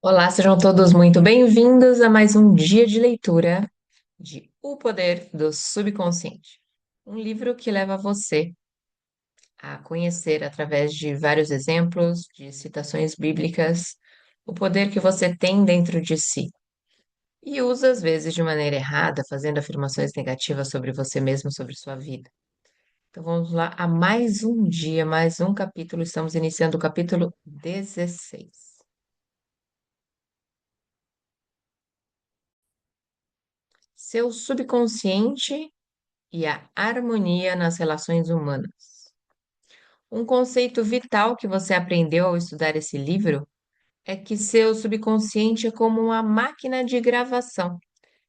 Olá, sejam todos muito bem-vindos a mais um dia de leitura de O Poder do Subconsciente. Um livro que leva você a conhecer, através de vários exemplos, de citações bíblicas, o poder que você tem dentro de si. E usa, às vezes, de maneira errada, fazendo afirmações negativas sobre você mesmo, sobre sua vida. Então vamos lá a mais um dia, mais um capítulo. Estamos iniciando o capítulo 16. Seu subconsciente e a harmonia nas relações humanas. Um conceito vital que você aprendeu ao estudar esse livro é que seu subconsciente é como uma máquina de gravação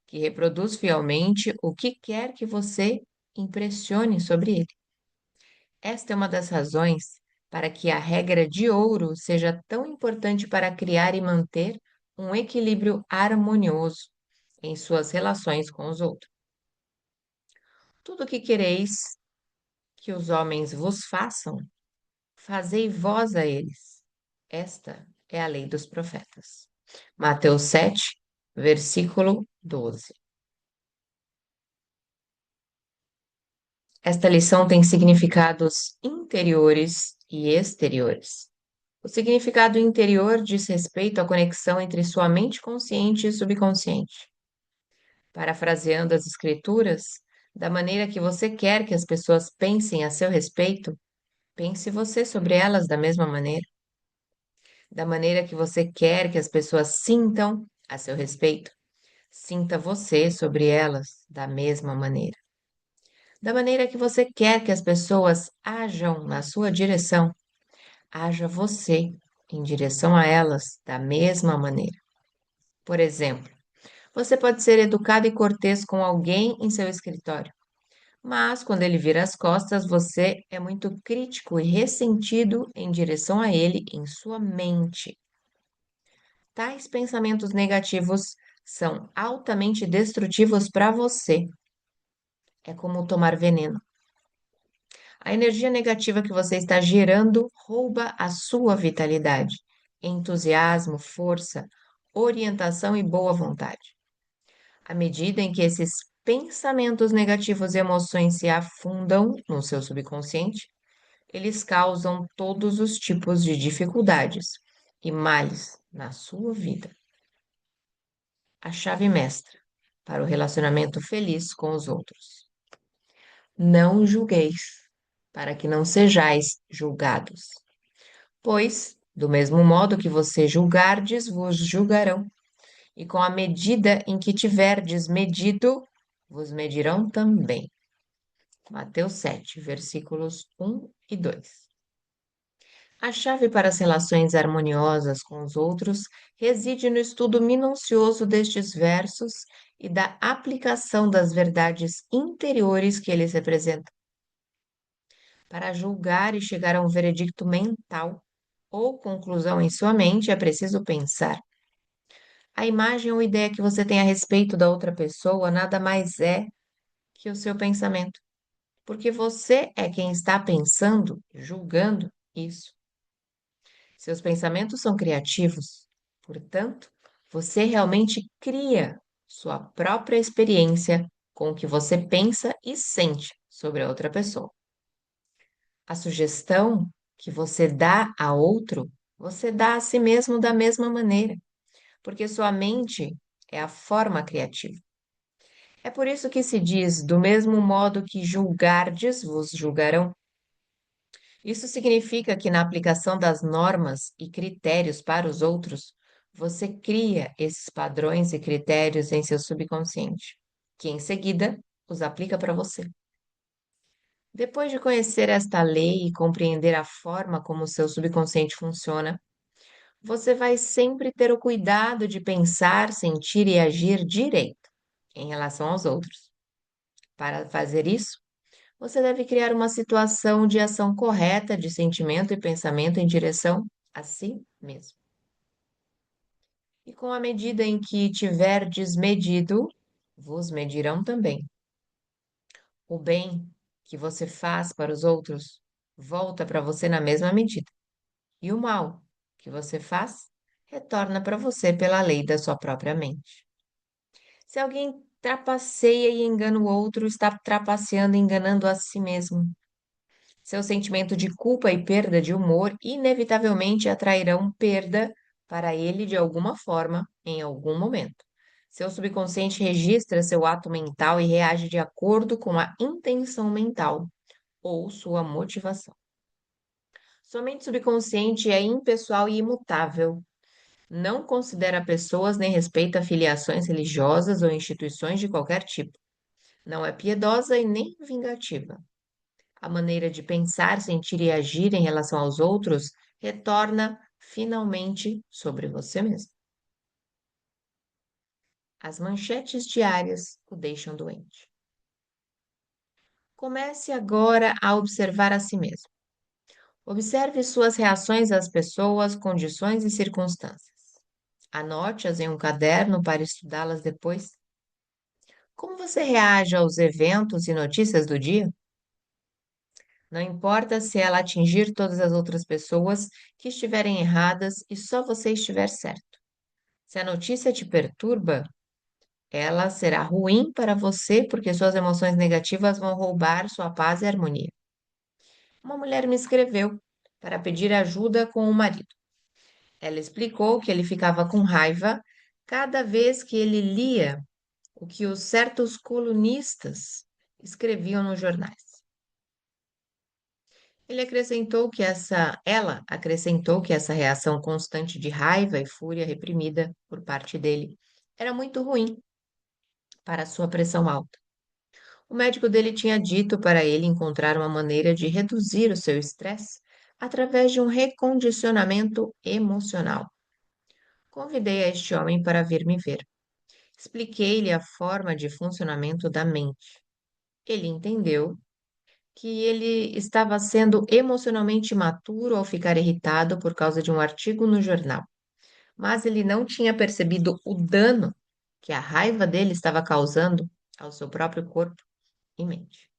que reproduz fielmente o que quer que você impressione sobre ele. Esta é uma das razões para que a regra de ouro seja tão importante para criar e manter um equilíbrio harmonioso em suas relações com os outros. Tudo o que quereis que os homens vos façam, fazei vós a eles. Esta é a lei dos profetas. Mateus 7, versículo 12. Esta lição tem significados interiores e exteriores. O significado interior diz respeito à conexão entre sua mente consciente e subconsciente. Parafraseando as escrituras, da maneira que você quer que as pessoas pensem a seu respeito, pense você sobre elas da mesma maneira. Da maneira que você quer que as pessoas sintam a seu respeito, sinta você sobre elas da mesma maneira. Da maneira que você quer que as pessoas ajam na sua direção, haja você em direção a elas da mesma maneira. Por exemplo, você pode ser educado e cortês com alguém em seu escritório, mas quando ele vira as costas, você é muito crítico e ressentido em direção a ele em sua mente. Tais pensamentos negativos são altamente destrutivos para você. É como tomar veneno. A energia negativa que você está gerando rouba a sua vitalidade, entusiasmo, força, orientação e boa vontade. À medida em que esses pensamentos negativos e emoções se afundam no seu subconsciente, eles causam todos os tipos de dificuldades e males na sua vida. A chave mestra para o relacionamento feliz com os outros. Não julgueis, para que não sejais julgados. Pois, do mesmo modo que você julgardes, vos julgarão. E com a medida em que tiverdes medido, vos medirão também. Mateus 7, versículos 1 e 2. A chave para as relações harmoniosas com os outros reside no estudo minucioso destes versos e da aplicação das verdades interiores que eles representam. Para julgar e chegar a um veredicto mental ou conclusão em sua mente, é preciso pensar. A imagem ou ideia que você tem a respeito da outra pessoa nada mais é que o seu pensamento, porque você é quem está pensando, julgando isso. Seus pensamentos são criativos, portanto, você realmente cria sua própria experiência com o que você pensa e sente sobre a outra pessoa. A sugestão que você dá a outro, você dá a si mesmo da mesma maneira, porque sua mente é a forma criativa. É por isso que se diz: do mesmo modo que julgardes, vos julgarão. Isso significa que na aplicação das normas e critérios para os outros, você cria esses padrões e critérios em seu subconsciente, que em seguida os aplica para você. Depois de conhecer esta lei e compreender a forma como o seu subconsciente funciona, você vai sempre ter o cuidado de pensar, sentir e agir direito em relação aos outros. Para fazer isso, você deve criar uma situação de ação correta de sentimento e pensamento em direção a si mesmo. E com a medida em que tiver desmedido, vos medirão também. O bem que você faz para os outros volta para você na mesma medida. E o mal que você faz retorna para você pela lei da sua própria mente. Se alguém trapaceia e engana o outro, está trapaceando e enganando a si mesmo. Seu sentimento de culpa e perda de humor inevitavelmente atrairão perda para ele de alguma forma, em algum momento. Seu subconsciente registra seu ato mental e reage de acordo com a intenção mental ou sua motivação. Sua mente subconsciente é impessoal e imutável. Não considera pessoas nem respeita filiações religiosas ou instituições de qualquer tipo. Não é piedosa e nem vingativa. A maneira de pensar, sentir e agir em relação aos outros retorna finalmente sobre você mesmo. As manchetes diárias o deixam doente. Comece agora a observar a si mesmo. Observe suas reações às pessoas, condições e circunstâncias. Anote-as em um caderno para estudá-las depois. Como você reage aos eventos e notícias do dia? Não importa se ela atingir todas as outras pessoas que estiverem erradas e só você estiver certo. Se a notícia te perturba, ela será ruim para você porque suas emoções negativas vão roubar sua paz e harmonia. Uma mulher me escreveu para pedir ajuda com o marido. Ela explicou que ele ficava com raiva cada vez que ele lia o que os certos colunistas escreviam nos jornais. Ela acrescentou que essa reação constante de raiva e fúria reprimida por parte dele era muito ruim para sua pressão alta. O médico dele tinha dito para ele encontrar uma maneira de reduzir o seu estresse através de um recondicionamento emocional. Convidei a este homem para vir me ver. Expliquei-lhe a forma de funcionamento da mente. Ele entendeu que ele estava sendo emocionalmente imaturo ao ficar irritado por causa de um artigo no jornal, mas ele não tinha percebido o dano que a raiva dele estava causando ao seu próprio corpo e mente.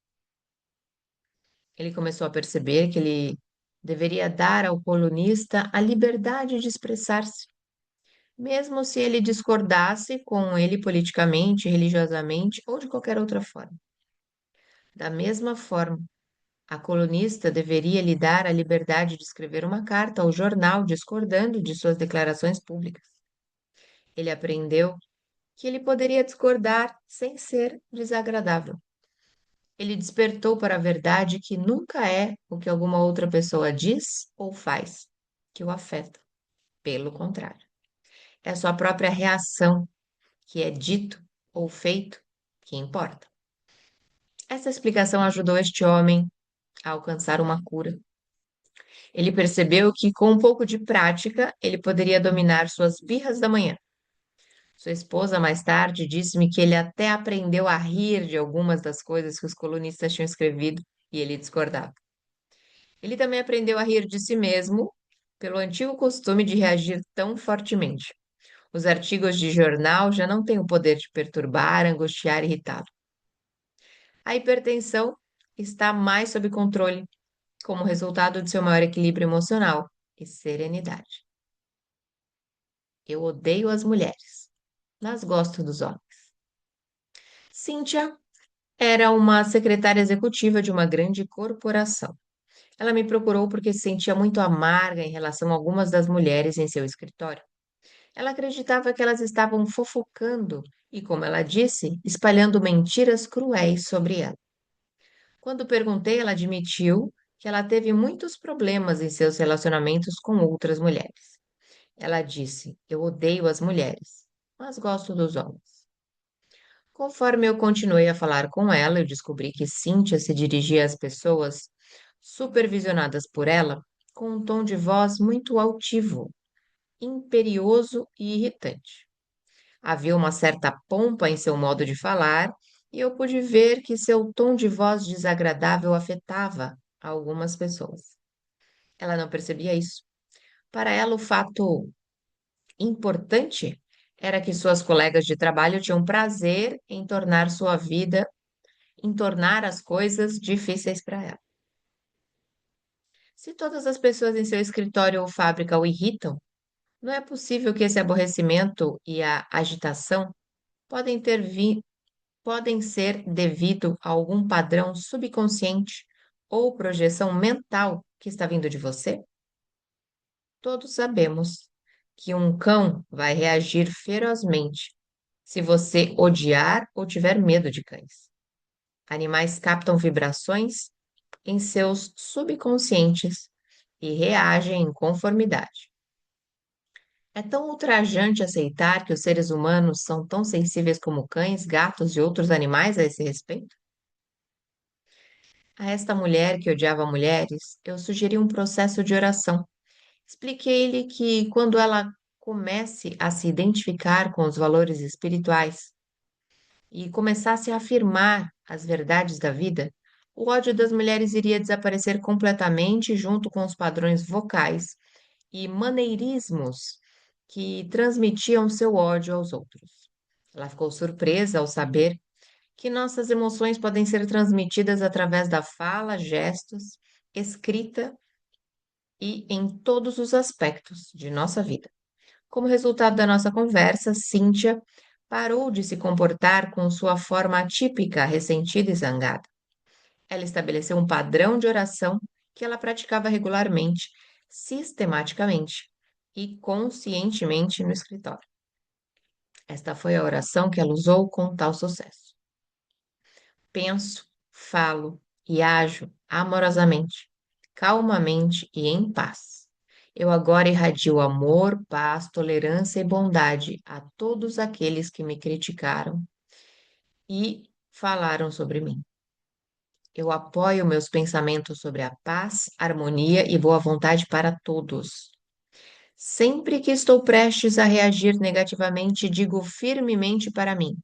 Ele começou a perceber que ele deveria dar ao colunista a liberdade de expressar-se, mesmo se ele discordasse com ele politicamente, religiosamente ou de qualquer outra forma. Da mesma forma, a colunista deveria lhe dar a liberdade de escrever uma carta ao jornal discordando de suas declarações públicas. Ele aprendeu que ele poderia discordar sem ser desagradável. Ele despertou para a verdade que nunca é o que alguma outra pessoa diz ou faz que o afeta. Pelo contrário, é a sua própria reação que é dito ou feito que importa. Essa explicação ajudou este homem a alcançar uma cura. Ele percebeu que, com um pouco de prática, ele poderia dominar suas birras da manhã. Sua esposa, mais tarde, disse-me que ele até aprendeu a rir de algumas das coisas que os colunistas tinham escrevido e ele discordava. Ele também aprendeu a rir de si mesmo pelo antigo costume de reagir tão fortemente. Os artigos de jornal já não têm o poder de perturbar, angustiar e irritá-lo. A hipertensão está mais sob controle, como resultado de seu maior equilíbrio emocional e serenidade. Eu odeio as mulheres, mas gosto dos homens. Cíntia era uma secretária executiva de uma grande corporação. Ela me procurou porque se sentia muito amarga em relação a algumas das mulheres em seu escritório. Ela acreditava que elas estavam fofocando e, como ela disse, espalhando mentiras cruéis sobre ela. Quando perguntei, ela admitiu que ela teve muitos problemas em seus relacionamentos com outras mulheres. Ela disse: Eu odeio as mulheres, mas gosto dos homens. Conforme eu continuei a falar com ela, eu descobri que Cíntia se dirigia às pessoas supervisionadas por ela com um tom de voz muito altivo, imperioso e irritante. Havia uma certa pompa em seu modo de falar e eu pude ver que seu tom de voz desagradável afetava algumas pessoas. Ela não percebia isso. Para ela, o fato importante era que suas colegas de trabalho tinham prazer em tornar as coisas difíceis para ela. Se todas as pessoas em seu escritório ou fábrica o irritam, Não é possível que esse aborrecimento e a agitação podem podem ser devido a algum padrão subconsciente ou projeção mental que está vindo de você? Todos sabemos que um cão vai reagir ferozmente se você odiar ou tiver medo de cães. Animais captam vibrações em seus subconscientes e reagem em conformidade. É tão ultrajante aceitar que os seres humanos são tão sensíveis como cães, gatos e outros animais a esse respeito? A esta mulher que odiava mulheres, eu sugeri um processo de oração. Expliquei-lhe que quando ela comece a se identificar com os valores espirituais e começasse a afirmar as verdades da vida, o ódio das mulheres iria desaparecer completamente junto com os padrões vocais e maneirismos que transmitiam seu ódio aos outros. Ela ficou surpresa ao saber que nossas emoções podem ser transmitidas através da fala, gestos, escrita e em todos os aspectos de nossa vida. Como resultado da nossa conversa, Cíntia parou de se comportar com sua forma atípica, ressentida e zangada. Ela estabeleceu um padrão de oração que ela praticava regularmente, sistematicamente e conscientemente no escritório. Esta foi a oração que ela usou com tal sucesso. Penso, falo e ajo amorosamente, calmamente e em paz. Eu agora irradio amor, paz, tolerância e bondade a todos aqueles que me criticaram e falaram sobre mim. Eu apoio meus pensamentos sobre a paz, harmonia e boa vontade para todos. Sempre que estou prestes a reagir negativamente, digo firmemente para mim: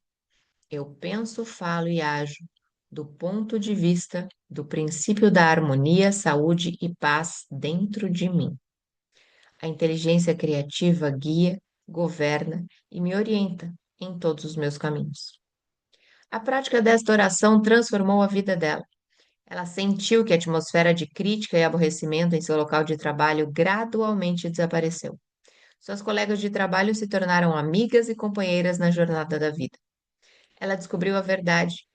eu penso, falo e ajo do ponto de vista do princípio da harmonia, saúde e paz dentro de mim. A inteligência criativa guia, governa e me orienta em todos os meus caminhos. A prática desta oração transformou a vida dela. Ela sentiu que a atmosfera de crítica e aborrecimento em seu local de trabalho gradualmente desapareceu. Suas colegas de trabalho se tornaram amigas e companheiras na jornada da vida. Ela descobriu a verdade,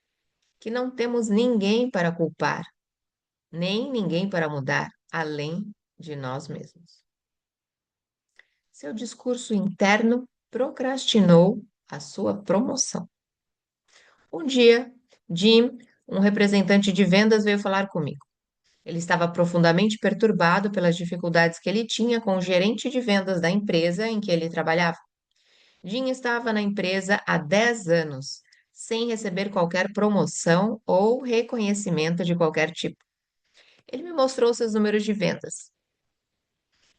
que não temos ninguém para culpar, nem ninguém para mudar, além de nós mesmos. Seu discurso interno procrastinou a sua promoção. Um dia, Jim, um representante de vendas, veio falar comigo. Ele estava profundamente perturbado pelas dificuldades que ele tinha com o gerente de vendas da empresa em que ele trabalhava. Jim estava na empresa há 10 anos, sem receber qualquer promoção ou reconhecimento de qualquer tipo. Ele me mostrou seus números de vendas.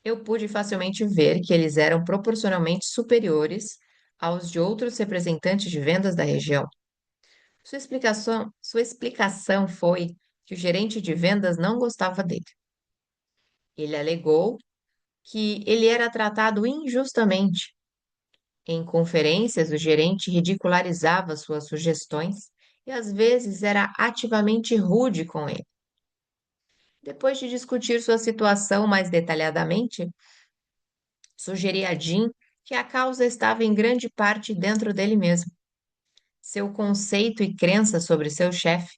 Eu pude facilmente ver que eles eram proporcionalmente superiores aos de outros representantes de vendas da região. Sua explicação foi que o gerente de vendas não gostava dele. Ele alegou que ele era tratado injustamente. Em conferências, o gerente ridicularizava suas sugestões e às vezes era ativamente rude com ele. Depois de discutir sua situação mais detalhadamente, sugeri a Jim que a causa estava em grande parte dentro dele mesmo. Seu conceito e crença sobre seu chefe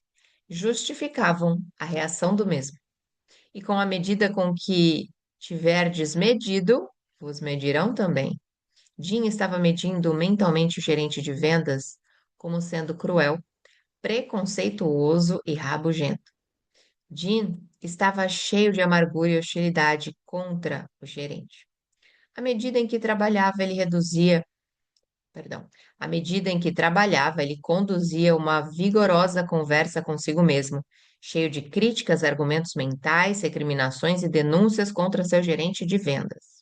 justificavam a reação do mesmo. E com a medida com que tiverdes medido, vos medirão também. Jim estava medindo mentalmente o gerente de vendas como sendo cruel, preconceituoso e rabugento. Jim estava cheio de amargura e hostilidade contra o gerente. À medida em que trabalhava, ele reduzia, perdão, à medida em que trabalhava, ele conduzia uma vigorosa conversa consigo mesmo, cheio de críticas, argumentos mentais, recriminações e denúncias contra seu gerente de vendas.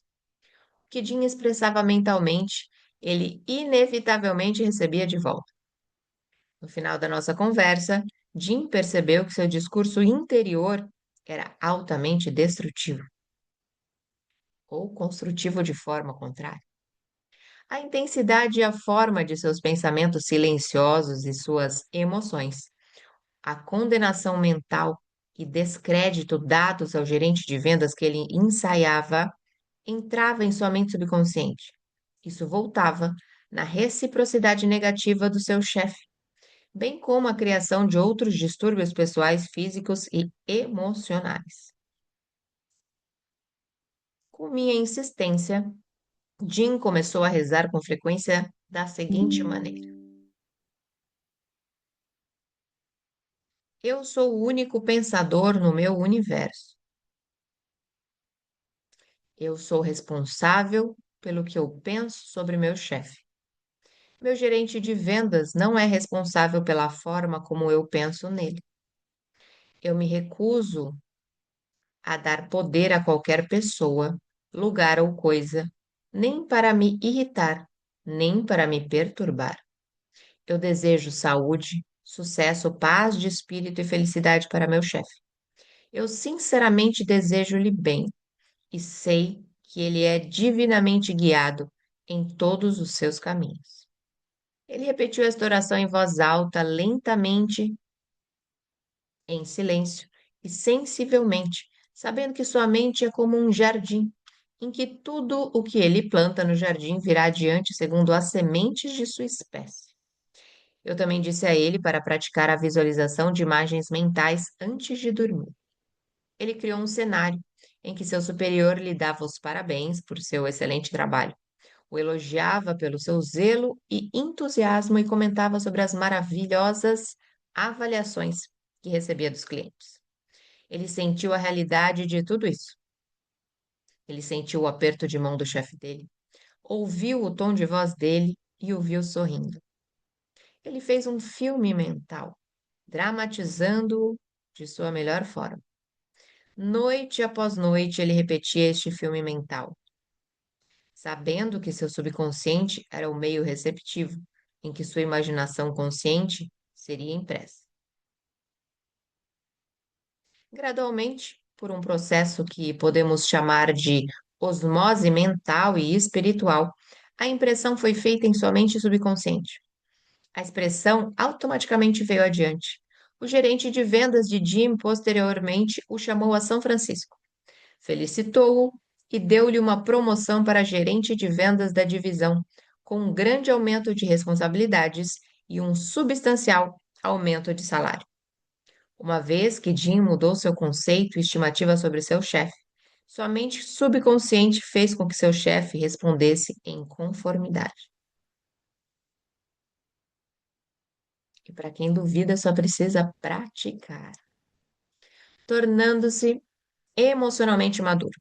O que Jim expressava mentalmente, ele inevitavelmente recebia de volta. No final da nossa conversa, Jim percebeu que seu discurso interior era altamente destrutivo ou construtivo de forma contrária. A intensidade e a forma de seus pensamentos silenciosos e suas emoções, a condenação mental e descrédito dados ao gerente de vendas que ele ensaiava entrava em sua mente subconsciente. Isso voltava na reciprocidade negativa do seu chefe, bem como a criação de outros distúrbios pessoais físicos e emocionais. Com minha insistência, Jim começou a rezar com frequência da seguinte maneira: eu sou o único pensador no meu universo. Eu sou responsável pelo que eu penso sobre meu chefe. Meu gerente de vendas não é responsável pela forma como eu penso nele. Eu me recuso a dar poder a qualquer pessoa, lugar ou coisa, nem para me irritar, nem para me perturbar. Eu desejo saúde, sucesso, paz de espírito e felicidade para meu chefe. Eu sinceramente desejo-lhe bem e sei que ele é divinamente guiado em todos os seus caminhos. Ele repetiu esta oração em voz alta, lentamente, em silêncio e sensivelmente, sabendo que sua mente é como um jardim, em que tudo o que ele planta no jardim virá adiante segundo as sementes de sua espécie. Eu também disse a ele para praticar a visualização de imagens mentais antes de dormir. Ele criou um cenário em que seu superior lhe dava os parabéns por seu excelente trabalho, o elogiava pelo seu zelo e entusiasmo e comentava sobre as maravilhosas avaliações que recebia dos clientes. Ele sentiu a realidade de tudo isso. Ele sentiu o aperto de mão do chefe dele, ouviu o tom de voz dele e o viu sorrindo. Ele fez um filme mental, dramatizando-o de sua melhor forma. Noite após noite ele repetia este filme mental, sabendo que seu subconsciente era o meio receptivo em que sua imaginação consciente seria impressa. Gradualmente, por um processo que podemos chamar de osmose mental e espiritual, a impressão foi feita em sua mente subconsciente. A expressão automaticamente veio adiante. O gerente de vendas de Jim posteriormente o chamou a São Francisco, felicitou-o e deu-lhe uma promoção para gerente de vendas da divisão, com um grande aumento de responsabilidades e um substancial aumento de salário. Uma vez que Jim mudou seu conceito e estimativa sobre seu chefe, sua mente subconsciente fez com que seu chefe respondesse em conformidade. E para quem duvida, só precisa praticar, tornando-se emocionalmente maduro.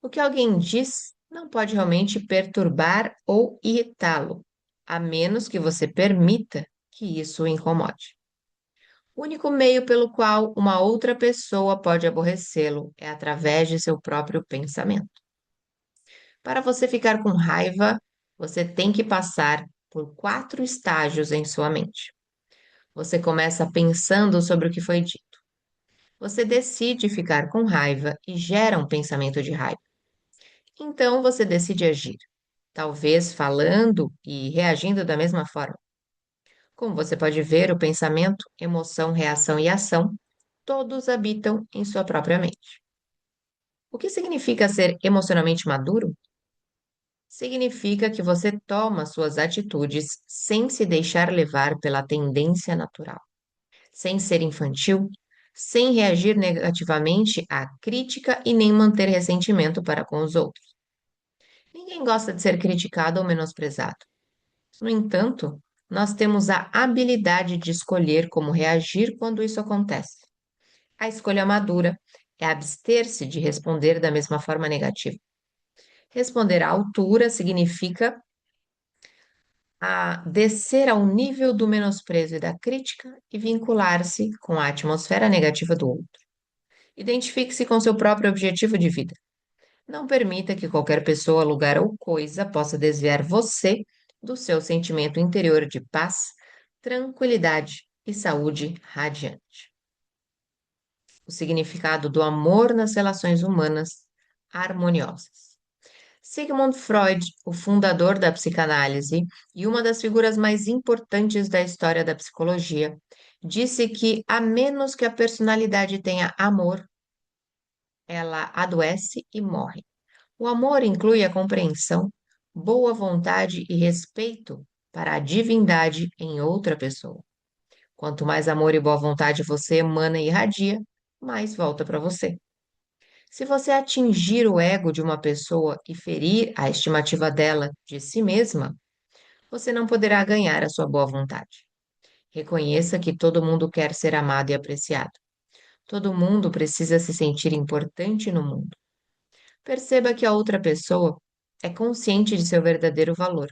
O que alguém diz não pode realmente perturbar ou irritá-lo, a menos que você permita que isso o incomode. O único meio pelo qual uma outra pessoa pode aborrecê-lo é através de seu próprio pensamento. Para você ficar com raiva, você tem que passar por 4 estágios em sua mente. Você começa pensando sobre o que foi dito. Você decide ficar com raiva e gera um pensamento de raiva. Então você decide agir, talvez falando e reagindo da mesma forma. Como você pode ver, o pensamento, emoção, reação e ação, todos habitam em sua própria mente. O que significa ser emocionalmente maduro? Significa que você toma suas atitudes sem se deixar levar pela tendência natural, sem ser infantil, sem reagir negativamente à crítica e nem manter ressentimento para com os outros. Ninguém gosta de ser criticado ou menosprezado. No entanto, nós temos a habilidade de escolher como reagir quando isso acontece. A escolha madura é abster-se de responder da mesma forma negativa. Responder à altura significa descer ao nível do menosprezo e da crítica e vincular-se com a atmosfera negativa do outro. Identifique-se com seu próprio objetivo de vida. Não permita que qualquer pessoa, lugar ou coisa possa desviar você do seu sentimento interior de paz, tranquilidade e saúde radiante. O significado do amor nas relações humanas harmoniosas. Sigmund Freud, o fundador da psicanálise e uma das figuras mais importantes da história da psicologia, disse que, a menos que a personalidade tenha amor, ela adoece e morre. O amor inclui a compreensão, boa vontade e respeito para a divindade em outra pessoa. Quanto mais amor e boa vontade você emana e irradia, mais volta para você. Se você atingir o ego de uma pessoa e ferir a estimativa dela de si mesma, você não poderá ganhar a sua boa vontade. Reconheça que todo mundo quer ser amado e apreciado. Todo mundo precisa se sentir importante no mundo. Perceba que a outra pessoa é consciente de seu verdadeiro valor.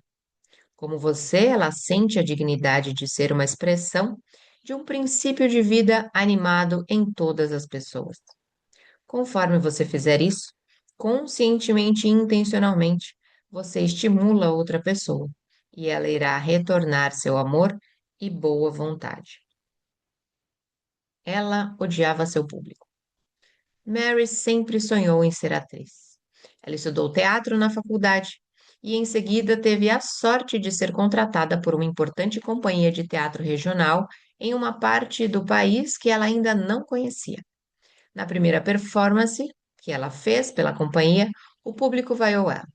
Como você, ela sente a dignidade de ser uma expressão de um princípio de vida animado em todas as pessoas. Conforme você fizer isso, conscientemente e intencionalmente, você estimula outra pessoa e ela irá retornar seu amor e boa vontade. Ela odiava seu público. Mary sempre sonhou em ser atriz. Ela estudou teatro na faculdade e, em seguida, teve a sorte de ser contratada por uma importante companhia de teatro regional em uma parte do país que ela ainda não conhecia. Na primeira performance que ela fez pela companhia, o público vaiou ela.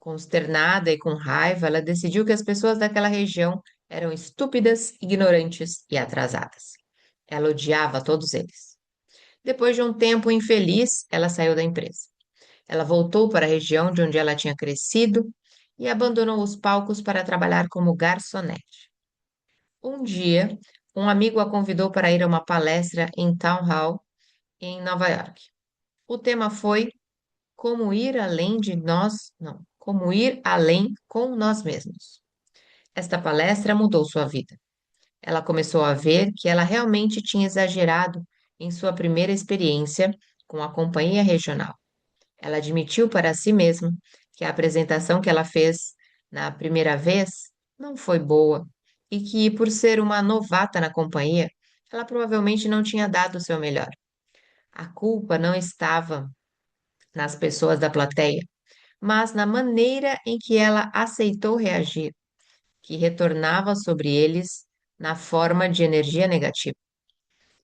Consternada e com raiva, ela decidiu que as pessoas daquela região eram estúpidas, ignorantes e atrasadas. Ela odiava todos eles. Depois de um tempo infeliz, ela saiu da empresa. Ela voltou para a região de onde ela tinha crescido e abandonou os palcos para trabalhar como garçonete. Um dia, um amigo a convidou para ir a uma palestra em Town Hall, em Nova York. O tema foi como ir além de nós, não, como ir além com nós mesmos. Esta palestra mudou sua vida. Ela começou a ver que ela realmente tinha exagerado em sua primeira experiência com a companhia regional. Ela admitiu para si mesma que a apresentação que ela fez na primeira vez não foi boa e que, por ser uma novata na companhia, ela provavelmente não tinha dado o seu melhor. A culpa não estava nas pessoas da plateia, mas na maneira em que ela aceitou reagir, que retornava sobre eles na forma de energia negativa.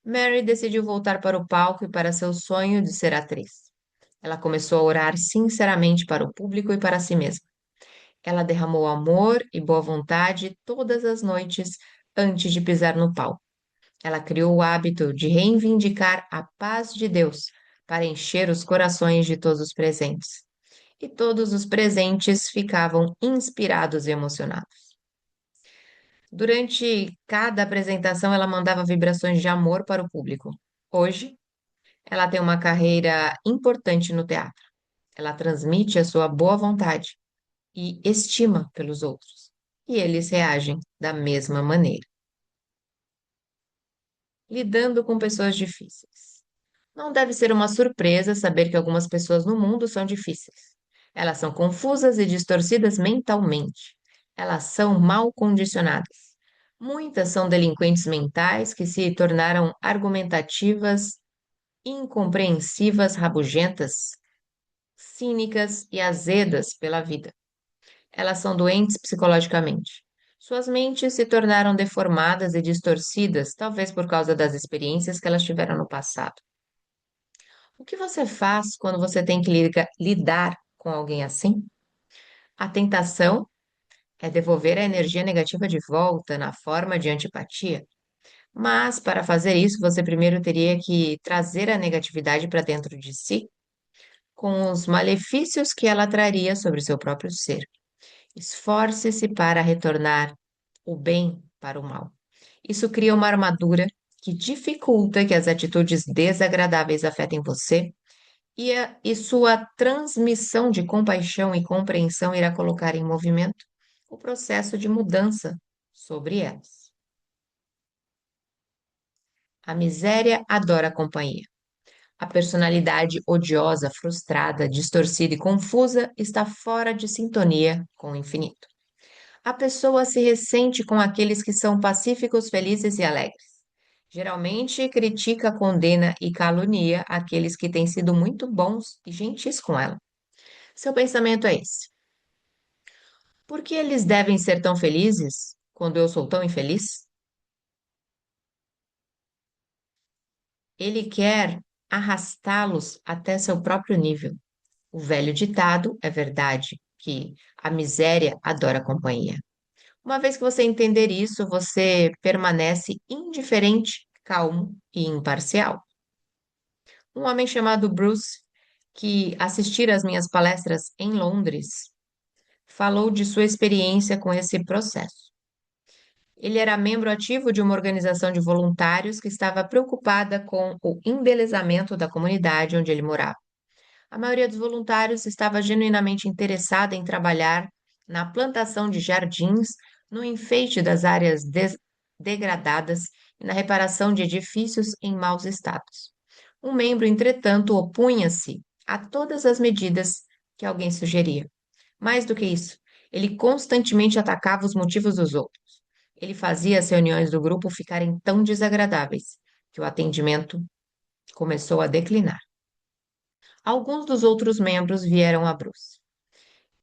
Mary decidiu voltar para o palco e para seu sonho de ser atriz. Ela começou a orar sinceramente para o público e para si mesma. Ela derramou amor e boa vontade todas as noites antes de pisar no palco. Ela criou o hábito de reivindicar a paz de Deus para encher os corações de todos os presentes. E todos os presentes ficavam inspirados e emocionados. Durante cada apresentação, ela mandava vibrações de amor para o público. Hoje, ela tem uma carreira importante no teatro. Ela transmite a sua boa vontade e estima pelos outros. E eles reagem da mesma maneira, lidando com pessoas difíceis. Não deve ser uma surpresa saber que algumas pessoas no mundo são difíceis. Elas são confusas e distorcidas mentalmente. Elas são mal condicionadas. Muitas são delinquentes mentais que se tornaram argumentativas, incompreensivas, rabugentas, cínicas e azedas pela vida. Elas são doentes psicologicamente. Suas mentes se tornaram deformadas e distorcidas, talvez por causa das experiências que elas tiveram no passado. O que você faz quando você tem que lidar com alguém assim? A tentação é devolver a energia negativa de volta na forma de antipatia. Mas para fazer isso, você primeiro teria que trazer a negatividade para dentro de si, com os malefícios que ela traria sobre seu próprio ser. Esforce-se para retornar o bem para o mal. Isso cria uma armadura que dificulta que as atitudes desagradáveis afetem você e sua transmissão de compaixão e compreensão irá colocar em movimento o processo de mudança sobre elas. A miséria adora a companhia. A personalidade odiosa, frustrada, distorcida e confusa está fora de sintonia com o infinito. A pessoa se ressente com aqueles que são pacíficos, felizes e alegres. Geralmente critica, condena e calunia aqueles que têm sido muito bons e gentis com ela. Seu pensamento é esse: por que eles devem ser tão felizes quando eu sou tão infeliz? Ele quer arrastá-los até seu próprio nível. O velho ditado é verdade, que a miséria adora companhia. Uma vez que você entender isso, você permanece indiferente, calmo e imparcial. Um homem chamado Bruce, que assistira às minhas palestras em Londres, falou de sua experiência com esse processo. Ele era membro ativo de uma organização de voluntários que estava preocupada com o embelezamento da comunidade onde ele morava. A maioria dos voluntários estava genuinamente interessada em trabalhar na plantação de jardins, no enfeite das áreas degradadas e na reparação de edifícios em maus estados. Um membro, entretanto, opunha-se a todas as medidas que alguém sugeria. Mais do que isso, ele constantemente atacava os motivos dos outros. Ele fazia as reuniões do grupo ficarem tão desagradáveis que o atendimento começou a declinar. Alguns dos outros membros vieram a Bruce.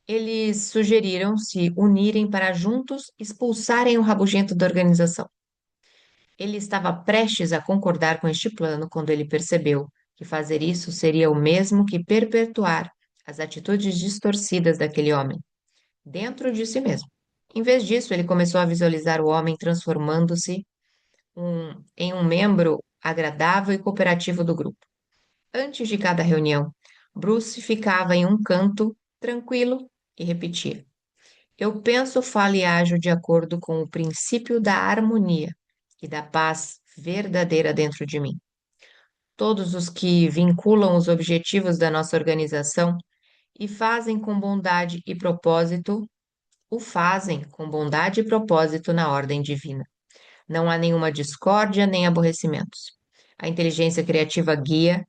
Eles sugeriram se unirem para juntos expulsarem o rabugento da organização. Ele estava prestes a concordar com este plano quando ele percebeu que fazer isso seria o mesmo que perpetuar as atitudes distorcidas daquele homem, dentro de si mesmo. Em vez disso, ele começou a visualizar o homem transformando-se em um membro agradável e cooperativo do grupo. Antes de cada reunião, Bruce ficava em um canto, tranquilo, e repetia: Eu penso, falo e ajo de acordo com o princípio da harmonia e da paz verdadeira dentro de mim. Todos os que vinculam os objetivos da nossa organização e fazem com bondade e propósito, o fazem com bondade e propósito na ordem divina. Não há nenhuma discórdia nem aborrecimentos. A inteligência criativa guia,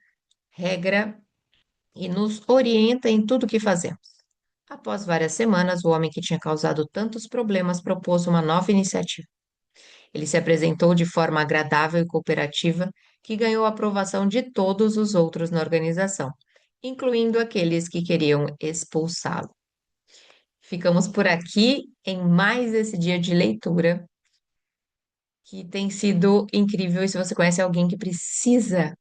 regra e nos orienta em tudo o que fazemos. Após várias semanas, o homem que tinha causado tantos problemas propôs uma nova iniciativa. Ele se apresentou de forma agradável e cooperativa, que ganhou a aprovação de todos os outros na organização, incluindo aqueles que queriam expulsá-lo. Ficamos por aqui em mais esse dia de leitura, que tem sido incrível. E se você conhece alguém que precisa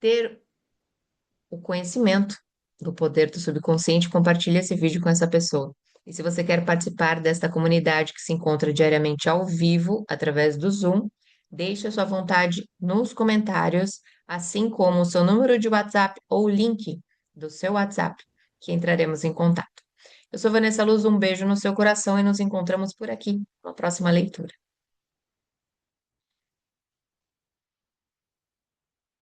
ter o conhecimento do poder do subconsciente, compartilhe esse vídeo com essa pessoa. E se você quer participar desta comunidade que se encontra diariamente ao vivo através do Zoom, deixe a sua vontade nos comentários, assim como o seu número de WhatsApp ou o link do seu WhatsApp, que entraremos em contato. Eu sou Vanessa Luz, um beijo no seu coração e nos encontramos por aqui na próxima leitura.